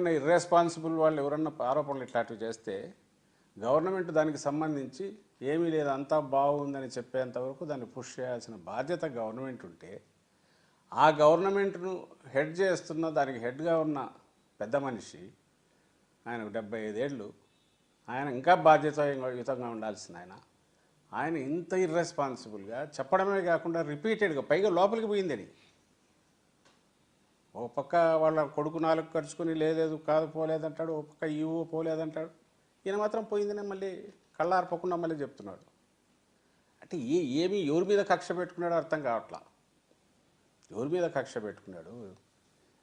ఎవరన్నా ఇర్రెస్పాన్సిబుల్ వాళ్ళు ఎవరన్నా ఆరోపణలు ఇట్లాంటివి చేస్తే గవర్నమెంట్ దానికి సంబంధించి ఏమీ లేదు అంతా బాగుందని చెప్పేంతవరకు దాన్ని పుష్ చేయాల్సిన బాధ్యత గవర్నమెంట్ ఉంటే ఆ గవర్నమెంట్ను హెడ్ చేస్తున్న దానికి హెడ్గా ఉన్న పెద్ద మనిషి ఆయనకు 75 ఏళ్ళు, ఆయన ఇంకా బాధ్యతాయుతంగా ఉండాల్సిన ఆయన ఇంత ఇర్రెస్పాన్సిబుల్గా చెప్పడమే కాకుండా రిపీటెడ్గా పైగా లోపలికి పోయిందని ఓ పక్క వాళ్ళ కొడుకు 4 ఖర్చుకొని లేదు కాదు పోలేదంటాడు, ఓ పక్క ఈవో పోలేదంటాడు, ఈయన మాత్రం పోయిందనే మళ్ళీ కళ్ళార్పకుండా మళ్ళీ చెప్తున్నాడు. అంటే ఏమి ఎవరి మీద కక్ష పెట్టుకున్నాడో అర్థం కావట్లా. ఎవరి మీద కక్ష పెట్టుకున్నాడు,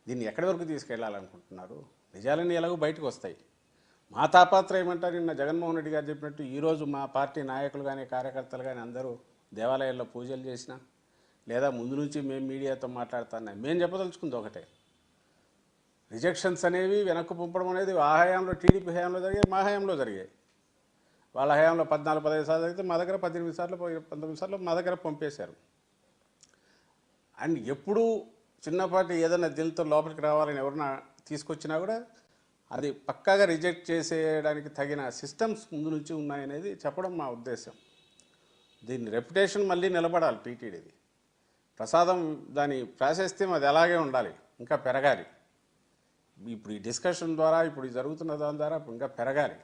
దీన్ని ఎక్కడి వరకు తీసుకెళ్లాలనుకుంటున్నారు? నిజాలన్నీ ఎలాగో బయటకు వస్తాయి. మా తాపాత్రయం ఏమంటారు, నిన్న జగన్మోహన్ రెడ్డి గారు చెప్పినట్టు ఈరోజు మా పార్టీ నాయకులు కానీ కార్యకర్తలు కానీ అందరూ దేవాలయాల్లో పూజలు చేసినా లేదా ముందు నుంచి మేము మీడియాతో మాట్లాడుతున్నాం, మేము చెప్పదలుచుకుంది ఒకటే, రిజెక్షన్స్ అనేవి వెనక్కు పంపడం అనేది ఆ హయాంలో టీడీపీ హయాంలో జరిగాయి, మా హయాంలో జరిగాయి. వాళ్ళ హయాంలో 14-15 సార్లు జరిగితే మా దగ్గర 18 సార్లు 19 సార్లు మా దగ్గర పంపేశారు. అండ్ ఎప్పుడూ చిన్నపాటి ఏదైనా దిల్తో లోపలికి రావాలని ఎవరన్నా తీసుకొచ్చినా కూడా అది పక్కాగా రిజెక్ట్ చేసేయడానికి తగిన సిస్టమ్స్ ముందు నుంచి ఉన్నాయనేది చెప్పడం మా ఉద్దేశం. దీని రెప్యుటేషన్ మళ్ళీ నిలబడాలి టీటీడీది. ప్రసాదం దాని ప్రాశస్త్యం అది అలాగే ఉండాలి, ఇంకా పెరగాలి. ఇప్పుడు ఈ డిస్కషన్ ద్వారా ఇప్పుడు జరుగుతున్న దాని ద్వారా ఇంకా పెరగాలి.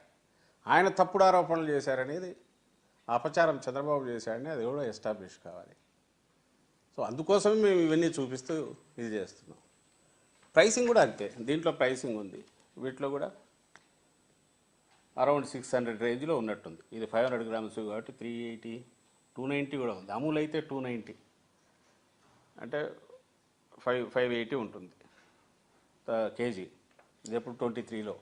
ఆయన తప్పుడు ఆరోపణలు చేశారనేది అపచారం చంద్రబాబు చేశాడని అది కూడా ఎస్టాబ్లిష్ కావాలి. సో అందుకోసమే మేము ఇవన్నీ చూపిస్తూ ఇది చేస్తున్నాం. ప్రైసింగ్ కూడా అంతే, దీంట్లో ప్రైసింగ్ ఉంది, వీటిలో కూడా అరౌండ్ 600 రేంజ్లో ఉన్నట్టుంది. ఇది 500 గ్రామ్స్ కాబట్టి 380, 290 కూడా ఉంది. అమూల్ అయితే 290 అంటే 580 ఉంటుంది కేజీ. ఇది ఎప్పుడు 23లో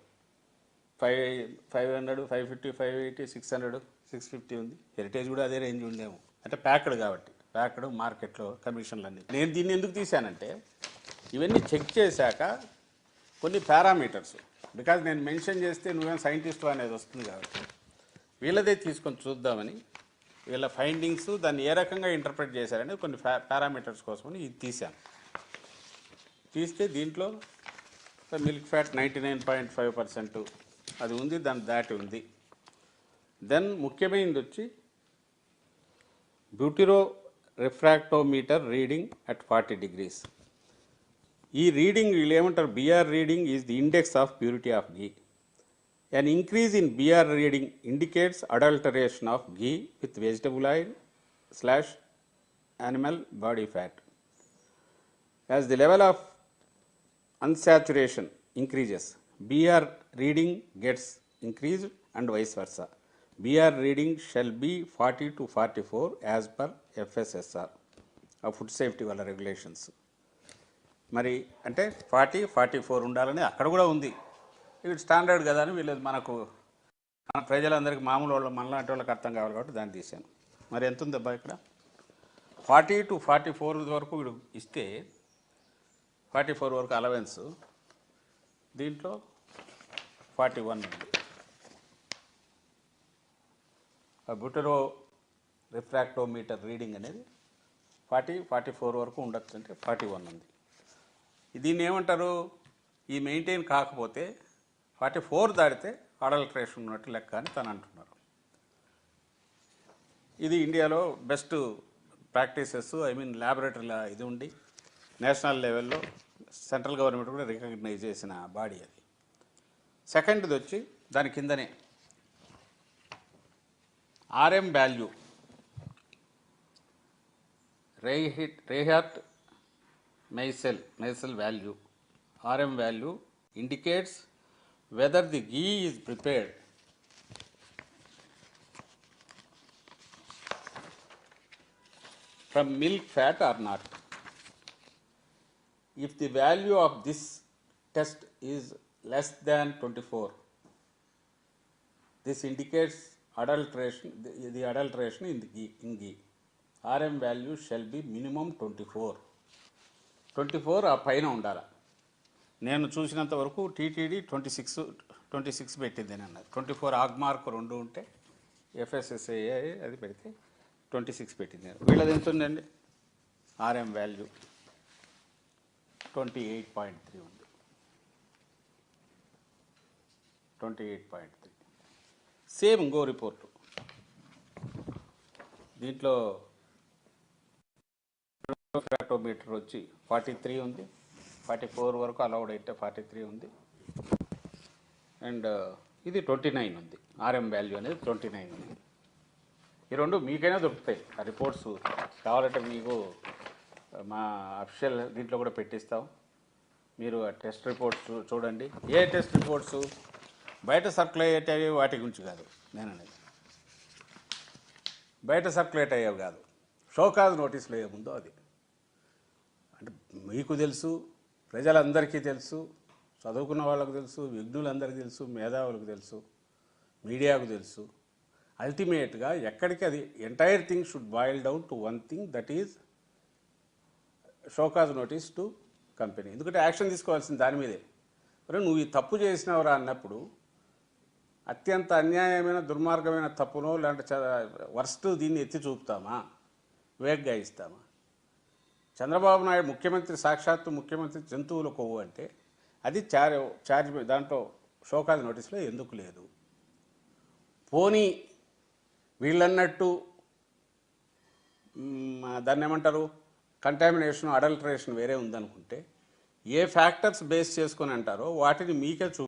500, 550, 580, 600, 650 ఉంది. హెరిటేజ్ కూడా అదే రేంజ్ ఉందేమో, అంటే ప్యాక్డ్ కాబట్టి ప్యాక్డ్ మార్కెట్లో కమిషన్లు అన్నీ. నేను దీన్ని ఎందుకు తీశానంటే ఇవన్నీ చెక్ చేశాక కొన్ని పారామీటర్స్, బికాజ్ నేను మెన్షన్ చేస్తే నువ్వేం సైంటిస్ట్ అనేది వస్తుంది కాబట్టి వీళ్ళదే తీసుకొని చూద్దామని వీళ్ళ ఫైండింగ్స్ దాన్ని ఏ రకంగా ఇంటర్ప్రిట్ చేశారనేది కొన్ని పారామీటర్స్ కోసమని ఇది తీశాను. తీస్తే దీంట్లో మిల్క్ ఫ్యాట్ 99.5% అది ఉంది, దాని దాటి ఉంది. దెన్ ముఖ్యమైనది వచ్చి butyro refractometer reading at 40 degrees. ఈ రీడింగ్ వీళ్ళు ఏమంటారు, BR reading is the index of purity of ghee. An increase in BR reading indicates adulteration of ghee with vegetable oil / animal body fat. As the level of unsaturation increases, BR reading gets increased and vice versa. BR reading shall be 40 to 44 as per FSSR, Food Safety వాళ్ళ regulations. మరి అంటే 40-44 ఉండాలని అక్కడ కూడా ఉంది. ఇది standard కదా అని వీళ్ళు మనకు మన ప్రజలందరికీ మామూలు వాళ్ళు మనలాంటి వాళ్ళకి అర్థం కావాలి కాబట్టి దాన్ని తీశాను. మరి ఎంత ఉంది అబ్బా ఇక్కడ 40 to 44 వరకు వీడు ఇస్తే 44 వరకు అలవెన్స్, దీంట్లో 41 ఉంది. బ్యూటరో రిఫ్రాక్టోమీటర్ రీడింగ్ అనేది 40-44 వరకు ఉండొచ్చు, అంటే 41 ఉంది. దీన్ని ఏమంటారు, ఈ మెయింటైన్ కాకపోతే 44 దాటితే అడల్ట్రేషన్ ఉన్నట్టు లెక్క అని తను అంటున్నారు. ఇది ఇండియాలో బెస్ట్ ప్రాక్టీసెస్, ల్యాబొరేటరీలో ఇది ఉండి నేషనల్ లెవెల్లో సెంట్రల్ గవర్నమెంట్ కూడా రికగ్నైజ్ చేసిన బాడీ అది. సెకండ్ది వచ్చి దాని కిందనే RM వాల్యూ, రేహార్ట్ Meisel value. RM value indicates whether the ghee is prepared from milk fat or not. If the value of this test is less than 24, this indicates adulteration, the adulteration in ghee. RM value shall be minimum 24 ఆ పైన ఉండాలి. నేను చూసినంత వరకు TTD 26 పెట్టింది అని అన్నది. 24 ఆగ్మార్క్ 2 ఉంటే FSSAI అది పెడితే 26 పెట్టింది. వీళ్ళది ఎంత ఉందండి, RM వాల్యూ 28.3 ఉంది. 28.3. సేమ్ ఇంకో రిపోర్టు, దీంట్లో ఫ్లాటోమీటర్ వచ్చి 43 ఉంది, 44 వరకు అలౌడ్ అయితే 43 ఉంది, అండ్ ఇది 29 ఉంది. ఆర్ఎం వాల్యూ అనేది 29 ఉంది. ఈ రెండు మీకైనా దొరుకుతాయి ఆ రిపోర్ట్స్. కావాలంటే మీకు మా అఫీషియల్ దీంట్లో కూడా పెట్టిస్తాం. మీరు ఆ టెస్ట్ రిపోర్ట్స్ చూడండి. ఏ టెస్ట్ రిపోర్ట్స్ బయట సర్క్యులేట్ అయ్యే వాటి గురించి కాదు నేను అనేది, బయట సర్క్యులేట్ అయ్యేవి కాదు, షోకాజ్ నోటీసులు ఏముందో అది. అంటే మీకు తెలుసు, ప్రజలందరికీ తెలుసు, చదువుకున్న వాళ్ళకు తెలుసు, విఘ్నులందరికీ తెలుసు, మేధావులకు తెలుసు, మీడియాకు తెలుసు. అల్టిమేట్గా ఎక్కడికి అది entire thing should boil down to one thing, that is show cause notice to company. ఎందుకంటే యాక్షన్ తీసుకోవాల్సింది దాని మీదే. మరి నువ్వు ఈ తప్పు చేసినవరా అన్నప్పుడు అత్యంత అన్యాయమైన దుర్మార్గమైన తప్పునో లేదంటే వర్స్ట్ దీన్ని ఎత్తి చూపుతామా, వేగ్గా ఇస్తామా? చంద్రబాబు నాయుడు ముఖ్యమంత్రి, సాక్షాత్తు ముఖ్యమంత్రి జంతువుల కొవ్వు అంటే అది చార్జ్ దాంట్లో షోకాజ్ నోటీసులో ఎందుకు లేదు? పోనీ వీళ్ళన్నట్టు దాన్ని ఏమంటారు, కంటామినేషన్, అడల్టరేషన్ వేరే ఉందనుకుంటే ఏ ఫ్యాక్టర్స్ బేస్ చేసుకొని అంటారో వాటిని మీకే